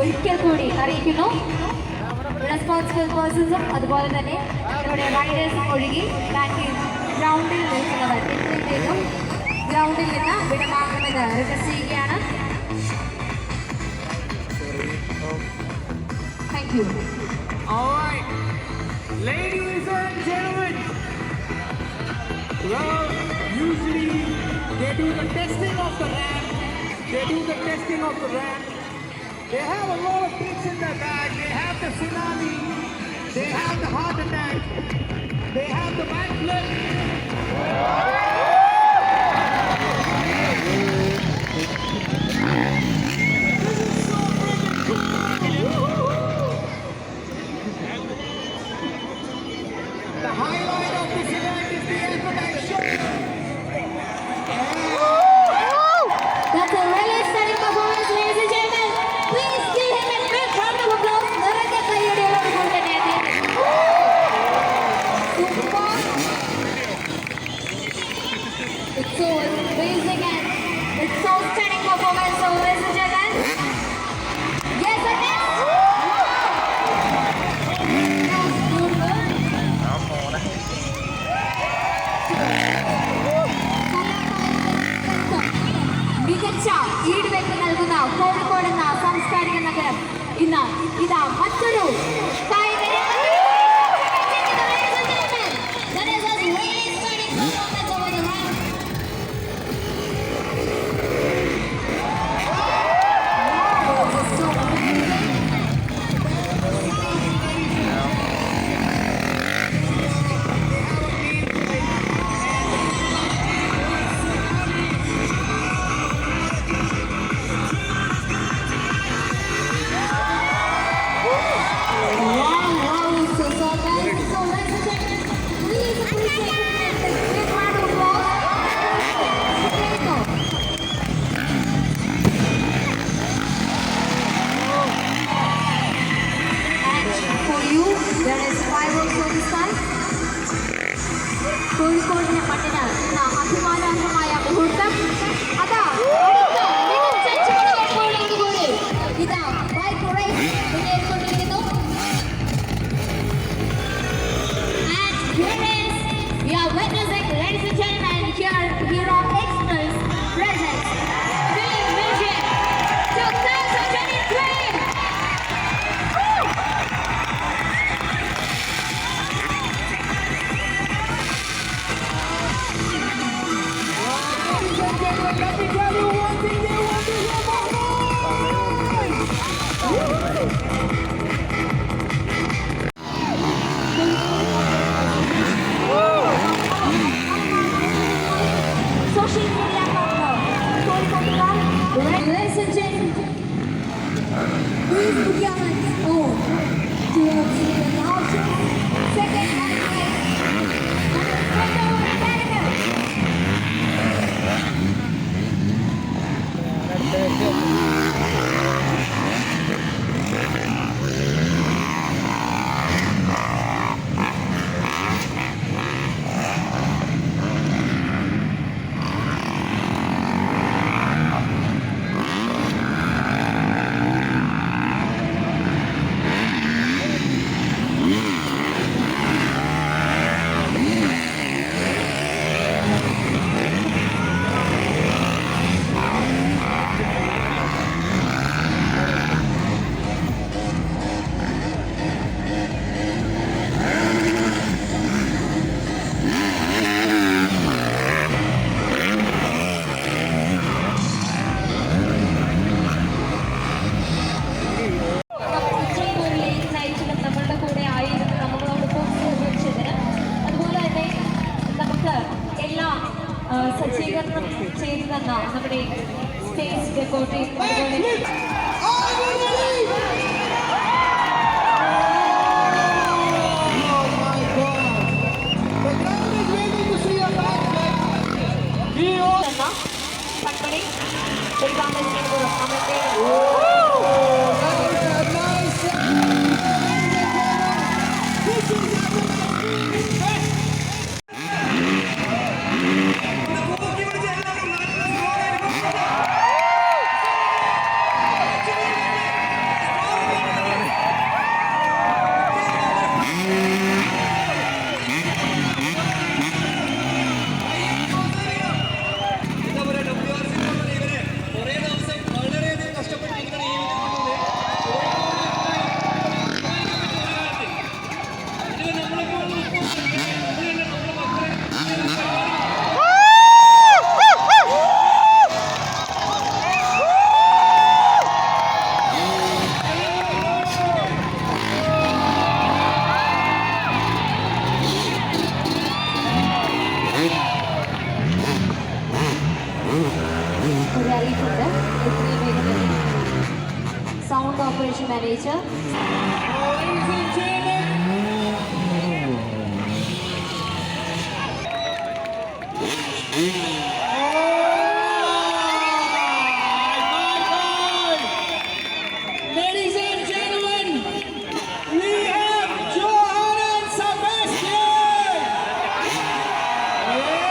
ഒരിക്കൽ കൂടി അറിയിക്കുന്നു. റെസ്പോൺസിബിൾ പേഴ്സൺസും അതുപോലെ തന്നെ ഇവിടെ റൈഡേഴ്സും ഒഴുകി ഗ്രൗണ്ടിൽ നിൽക്കുന്നവർ എത്രയും ഗ്രൗണ്ടിൽ നിന്ന് വിടവാങ്ങുമെന്ന് റിക്വസ്റ്റ് ചെയ്യുകയാണ്. Thank you. All right, ladies and gentlemen. Well, usually they do the testing of the ramp. They have a lot of things in their bag. They have the tsunami. They have the heart attack. They have the backflip. The highlight of this event is the Aquanaut show. That's a really stunning performance, ladies and gentlemen. Please give him a big round of applause. നിറഞ്ഞ കൈയ്യടിയോടെ തന്നെ super. It's so amazing and it's so stunning performance, so ladies and gentlemen. Yes, I can. മികച്ച ഈടുവെപ്പ് നൽകുന്ന കോഴിക്കോട് എന്ന സാംസ്കാരിക നഗരം ഇന്ന് ഇതാ മറ്റൊരു കോഴിക്കോടിന്റെ മണ്ണിന് ഇന്ന് അഭിമാനാർഹമായ മുഹൂർത്തം. അതാ മികച്ച ചുവടുവെപ്പോടുകൂടി ഇതാ ബൈക്ക് റേസ് മുന്നേറിക്കൊണ്ടിരിക്കുന്നു. And here is, we are witnessing, ladies and gentlemen, here are extras present. Film Vision 2023. Let me tell you one thing, they want to hear my Social media partner, ladies and gentlemen, please put your hands on towards the largest second highway സജ്ജീകരണം ചെയ്തു തന്ന നമ്മുടെ stage ഡെക്കോറേറ്റീവ് പത്മണി Gayathri Meghalani, Sound Operation Manager. Ladies and gentlemen. Ladies and gentlemen, we have Johan and Sebastian! Yay!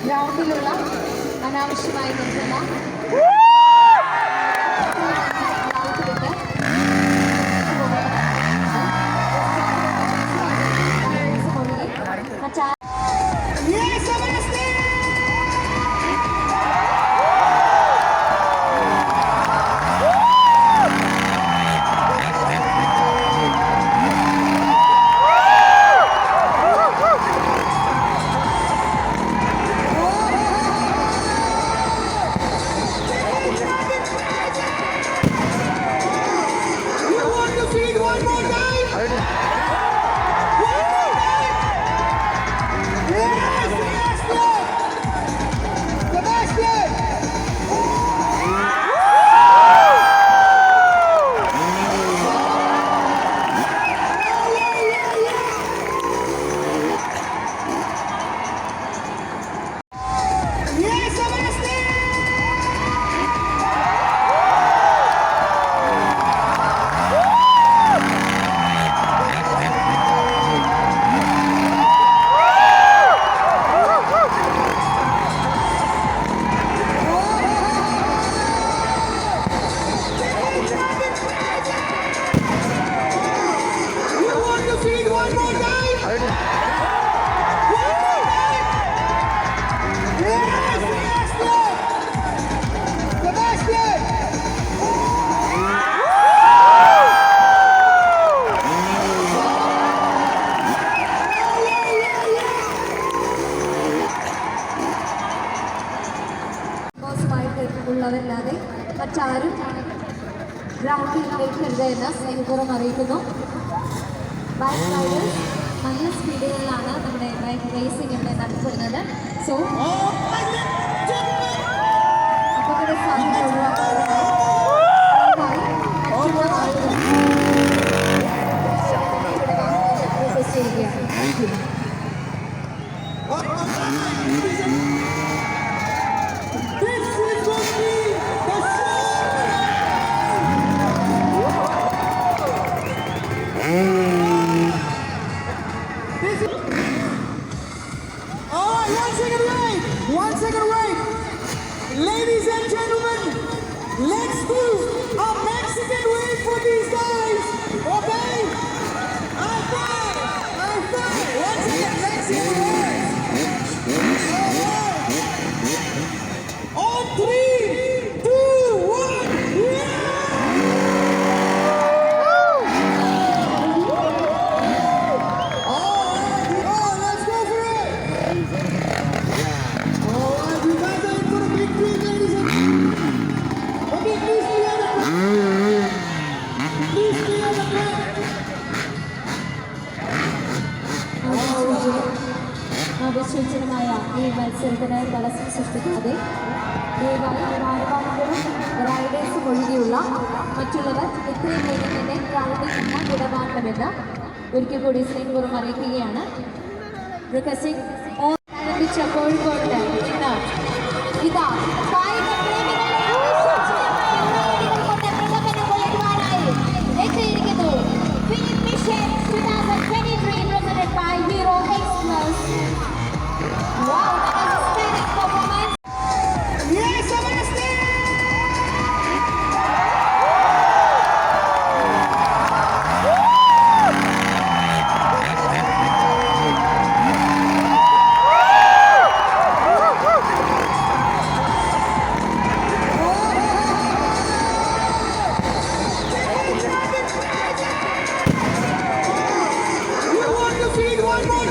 ഗ്രൗണ്ടിലുള്ള അനാവശ്യമായി നിൽക്കുന്ന മറ്റാ Yes, Sebastian! ഉള്ളവരല്ലാതെ മറ്റാരും ഗ്രൗണ്ടിൽ നിൽക്കരുത് എന്ന് സ്നേഹപൂർവ്വം അറിയിക്കുന്നു. ബൈക്ക് റൈഡേഴ്സ് നല്ല സ്പീഡുകളിലാണ് നമ്മുടെ ബൈക്ക് റേസിംഗ് ഇവിടെ നടത്തപ്പെടുന്നത്. സോ അപകട സാധ്യത ഒഴിവാക്കുന്നതിനായി മറ്റുള്ള ആളുകൾ റിക്വസ്റ്റ് ചെയ്യുകയാണ്. Thank you. One second right. Ladies and gentlemen, let's do a Mexican wave for these guys. Okay? High five. High five. Once again, Mexican wave. On 3, 2, 1. Let's go for it. You guys are in for a big treat, ladies and gentlemen. Okay, please be on the ground. Please be on the ground. അവിശ്വസനീയമായ ഈ മത്സരത്തിന് തടസ്സം സൃഷ്ടിക്കാതെ ദയവായി ഭാരവാഹികളും റൈഡേഴ്സും ഒഴികെയുള്ള മറ്റുള്ളവർ എത്രയും വേഗം തന്നെ ഗ്രൗണ്ടിൽ നിന്ന് വിടവാങ്ങണമെന്ന് ഒരിക്കൽ കൂടി സ്നേഹപൂർവ്വം അറിയിക്കുകയാണ്. റിക്വസ്റ്റിംഗ് ആരംഭിച്ച കോഴിക്കോട് ഇന്ന് ഇതാ കായിക പ്രേമികളെ കൊണ്ട് പ്രകടനം കൊള്ളുവാനായി എത്തിയിരിക്കുന്നു. Film mission 2023 presented by Hero Express. Wow, that was a stunning performance. Yes, Sebastian! You want to see it one more